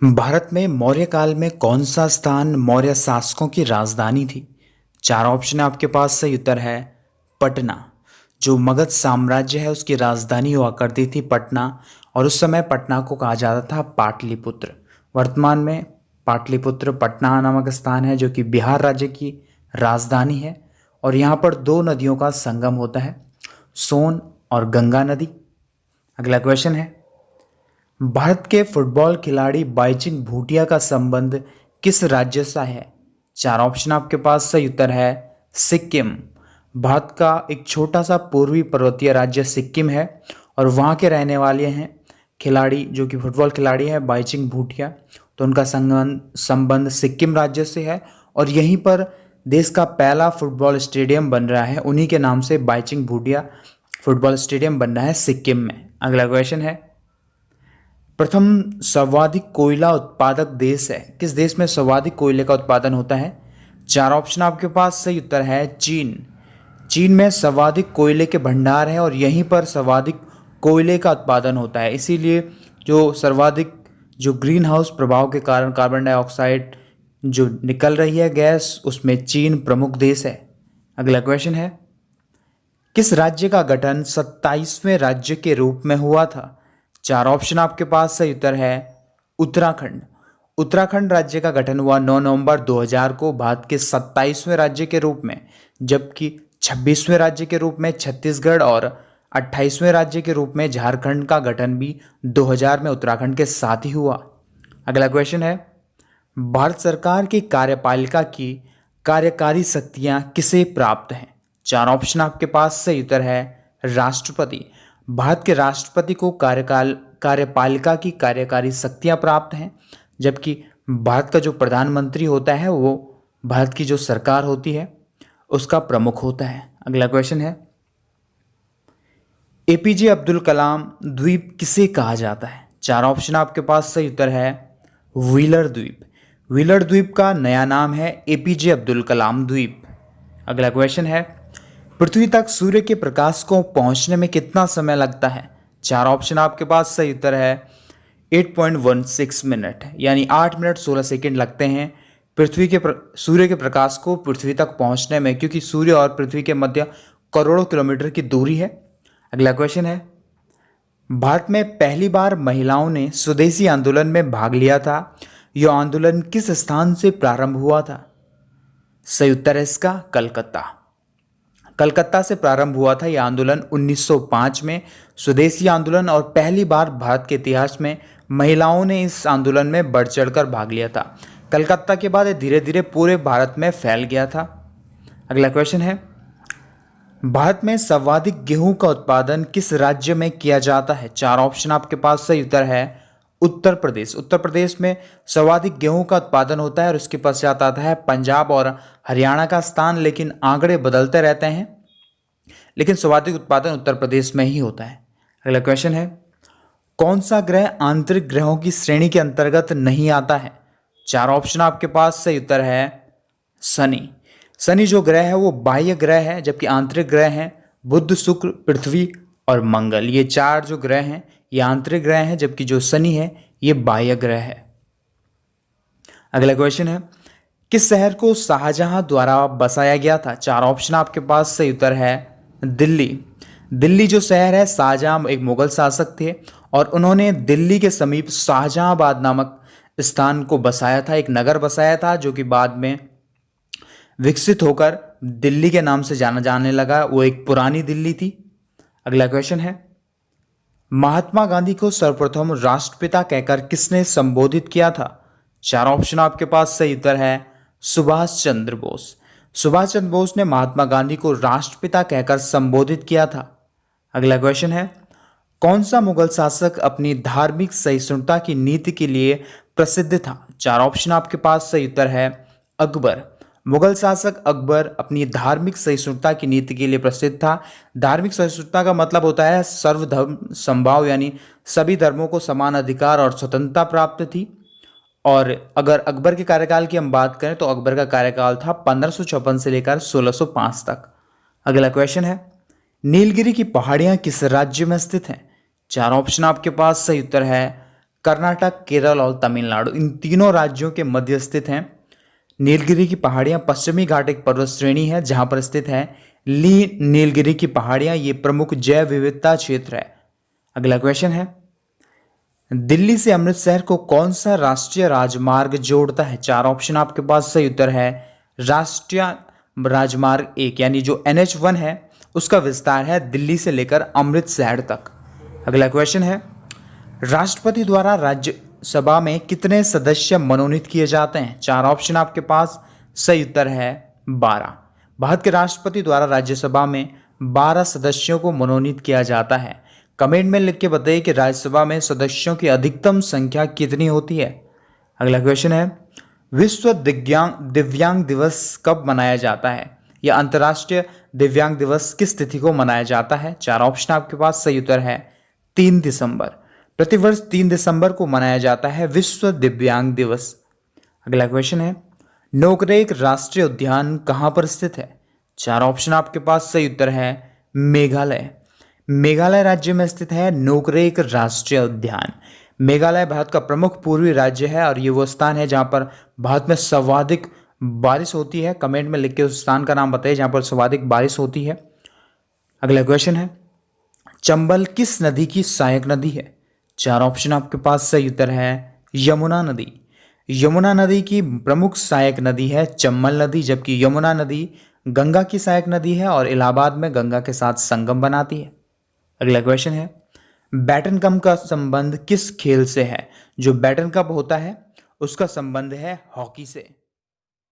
भारत में मौर्य काल में कौन सा स्थान मौर्य शासकों की राजधानी थी? चार ऑप्शन है आपके पास। सही उत्तर है पटना। जो मगध साम्राज्य है उसकी राजधानी हुआ करती थी पटना, और उस समय पटना को कहा जाता था पाटलिपुत्र। वर्तमान में पाटलिपुत्र पटना नामक स्थान है जो कि बिहार राज्य की राजधानी है, और यहाँ पर दो नदियों का संगम होता है, सोन और गंगा नदी। अगला क्वेश्चन है, भारत के फुटबॉल खिलाड़ी बाईचुंग भूटिया का संबंध किस राज्य से है? चार ऑप्शन आपके पास। सही उत्तर है सिक्किम। भारत का एक छोटा सा पूर्वी पर्वतीय राज्य सिक्किम है, और वहाँ के रहने वाले हैं खिलाड़ी जो कि फुटबॉल खिलाड़ी है बाईचुंग भूटिया। तो उनका संबंध सिक्किम राज्य से है, और यहीं पर देश का पहला फुटबॉल स्टेडियम बन रहा है, उन्हीं के नाम से बाईचुंग भूटिया फुटबॉल स्टेडियम बन रहा है सिक्किम में। अगला क्वेश्चन है, प्रथम सर्वाधिक कोयला उत्पादक देश है? किस देश में सर्वाधिक कोयले का उत्पादन होता है? चार ऑप्शन आपके पास। सही उत्तर है चीन। चीन में सर्वाधिक कोयले के भंडार हैं, और यहीं पर सर्वाधिक कोयले का उत्पादन होता है, इसीलिए जो ग्रीन हाउस प्रभाव के कारण कार्बन डाइऑक्साइड जो निकल रही है गैस, उसमें चीन प्रमुख देश है। अगला क्वेश्चन है, किस राज्य का गठन 27वें राज्य के रूप में हुआ था? चार ऑप्शन आपके पास। सही उत्तर है उत्तराखंड। उत्तराखंड राज्य का गठन हुआ 9 नवंबर 2000 को भारत के 27वें राज्य के रूप में, जबकि 26वें राज्य के रूप में छत्तीसगढ़ और 28वें राज्य के रूप में झारखंड का गठन भी 2000 में उत्तराखंड के साथ ही हुआ। अगला क्वेश्चन है, भारत सरकार की कार्यपालिका की कार्यकारी शक्तियां किसे प्राप्त हैं? चार ऑप्शन आपके पास। सही उत्तर है राष्ट्रपति। भारत के राष्ट्रपति को कार्यपालिका की कार्यकारी शक्तियां प्राप्त हैं, जबकि भारत का जो प्रधानमंत्री होता है वो भारत की जो सरकार होती है उसका प्रमुख होता है। अगला क्वेश्चन है, एपीजे अब्दुल कलाम द्वीप किसे कहा जाता है? चार ऑप्शन आपके पास। सही उत्तर है व्हीलर द्वीप। व्हीलर द्वीप का नया नाम है एपीजे अब्दुल कलाम द्वीप। अगला क्वेश्चन है, पृथ्वी तक सूर्य के प्रकाश को पहुंचने में कितना समय लगता है? चार ऑप्शन आपके पास। सही उत्तर है 8.16 मिनट, यानी 8 मिनट 16 सेकंड लगते हैं सूर्य के प्रकाश को पृथ्वी तक पहुंचने में, क्योंकि सूर्य और पृथ्वी के मध्य करोड़ों किलोमीटर की दूरी है। अगला क्वेश्चन है, भारत में पहली बार महिलाओं ने स्वदेशी आंदोलन में भाग लिया था, यह आंदोलन किस स्थान से प्रारंभ हुआ था? सही उत्तर है इसका कलकत्ता। कलकत्ता से प्रारंभ हुआ था यह आंदोलन 1905 में, स्वदेशी आंदोलन, और पहली बार भारत के इतिहास में महिलाओं ने इस आंदोलन में बढ़ चढ़कर भाग लिया था। कलकत्ता के बाद धीरे धीरे पूरे भारत में फैल गया था। अगला क्वेश्चन है, भारत में सर्वाधिक गेहूं का उत्पादन किस राज्य में किया जाता है? चार ऑप्शन आपके पास। सही उत्तर है उत्तर प्रदेश। उत्तर प्रदेश में सर्वाधिक गेहूं का उत्पादन होता है, और उसके पश्चात आता है पंजाब और हरियाणा का स्थान, लेकिन आंकड़े बदलते रहते हैं, लेकिन सर्वाधिक उत्पादन उत्तर प्रदेश में ही होता है। अगला क्वेश्चन है, कौन सा ग्रह आंतरिक ग्रहों की श्रेणी के अंतर्गत नहीं आता है? चार ऑप्शन आपके पास। सही उत्तर है शनि। शनि जो ग्रह है वो बाह्य ग्रह है, जबकि आंतरिक ग्रह हैं बुध, शुक्र, पृथ्वी और मंगल। ये चार जो ग्रह हैं ये आंतरिक ग्रह हैं, जबकि जो शनि है ये बाह्य ग्रह है। अगला क्वेश्चन है, किस शहर को शाहजहां द्वारा बसाया गया था? चार ऑप्शन आपके पास। सही उत्तर है दिल्ली। दिल्ली जो शहर है, शाहजहां एक मुगल शासक थे, और उन्होंने दिल्ली के समीप शाहजहांबाद नामक स्थान को बसाया था, एक नगर बसाया था, जो कि बाद में विकसित होकर दिल्ली के नाम से जाना जाने लगा। वो एक पुरानी दिल्ली थी। अगला क्वेश्चन है, महात्मा गांधी को सर्वप्रथम राष्ट्रपिता कहकर किसने संबोधित किया था? चार ऑप्शन आपके पास। सही उत्तर है सुभाष चंद्र बोस। सुभाष चंद्र बोस ने महात्मा गांधी को राष्ट्रपिता कहकर संबोधित किया था। अगला क्वेश्चन है, कौन सा मुगल शासक अपनी धार्मिक सहिष्णुता की नीति के लिए प्रसिद्ध था? चार ऑप्शन आपके पास। सही उत्तर है अकबर। मुगल शासक अकबर अपनी धार्मिक सहिष्णुता की नीति के लिए प्रसिद्ध था। धार्मिक सहिष्णुता का मतलब होता है सर्वधर्म समभाव, यानी सभी धर्मों को समान अधिकार और स्वतंत्रता प्राप्त थी। और अगर अकबर के कार्यकाल की हम बात करें तो अकबर का कार्यकाल था 1556 से लेकर 1605 तक। अगला क्वेश्चन है, नीलगिरी की पहाड़ियां किस राज्य में स्थित हैं? चार ऑप्शन आपके पास। सही उत्तर है कर्नाटक, केरल और तमिलनाडु, इन तीनों राज्यों के मध्य स्थित हैं। नीलगिरी की पहाड़ियां पश्चिमी घाट एक पर्वत श्रेणी है जहां पर स्थित है नीलगिरी की पहाड़ियां, ये प्रमुख जैव विविधता क्षेत्र है। अगला क्वेश्चन है, दिल्ली से अमृतसर को कौन सा राष्ट्रीय राजमार्ग जोड़ता है? चार ऑप्शन आपके पास, सही उत्तर है राष्ट्रीय राजमार्ग 1 यानी जो NH1 है उसका विस्तार है दिल्ली से लेकर अमृतसर तक। अगला क्वेश्चन है, राष्ट्रपति द्वारा राज्यसभा में कितने सदस्य मनोनीत किए जाते हैं? चार ऑप्शन आपके पास, सही उत्तर है 12। भारत के राष्ट्रपति द्वारा राज्यसभा में 12 सदस्यों को मनोनीत किया जाता है। कमेंट में लिख के बताइए कि राज्यसभा में सदस्यों की अधिकतम संख्या कितनी होती है। अगला क्वेश्चन है, विश्व दिव्यांग दिवस कब मनाया जाता है? यह अंतर्राष्ट्रीय दिव्यांग दिवस किस तिथि को मनाया जाता है? चार ऑप्शन आपके पास, सही उत्तर है 3 दिसंबर। प्रतिवर्ष 3 दिसंबर को मनाया जाता है विश्व दिव्यांग दिवस। अगला क्वेश्चन है, नोकरेक राष्ट्रीय उद्यान कहाँ पर स्थित है? चार ऑप्शन आपके पास, सही उत्तर है मेघालय। मेघालय राज्य में स्थित है नोकरेक राष्ट्रीय उद्यान। मेघालय भारत का प्रमुख पूर्वी राज्य है और ये वो स्थान है जहाँ पर भारत में सर्वाधिक बारिश होती है। कमेंट में लिख के उस स्थान का नाम बताइए जहाँ पर सर्वाधिक बारिश होती है। अगला क्वेश्चन है, चंबल किस नदी की सहायक नदी है? चार ऑप्शन आपके पास, सही उत्तर है यमुना नदी। यमुना नदी की प्रमुख सहायक नदी है चंबल नदी, जबकि यमुना नदी गंगा की सहायक नदी है और इलाहाबाद में गंगा के साथ संगम बनाती है। अगला क्वेश्चन है, बैटन कप का संबंध किस खेल से है? जो बैटन कप होता है उसका संबंध है हॉकी से।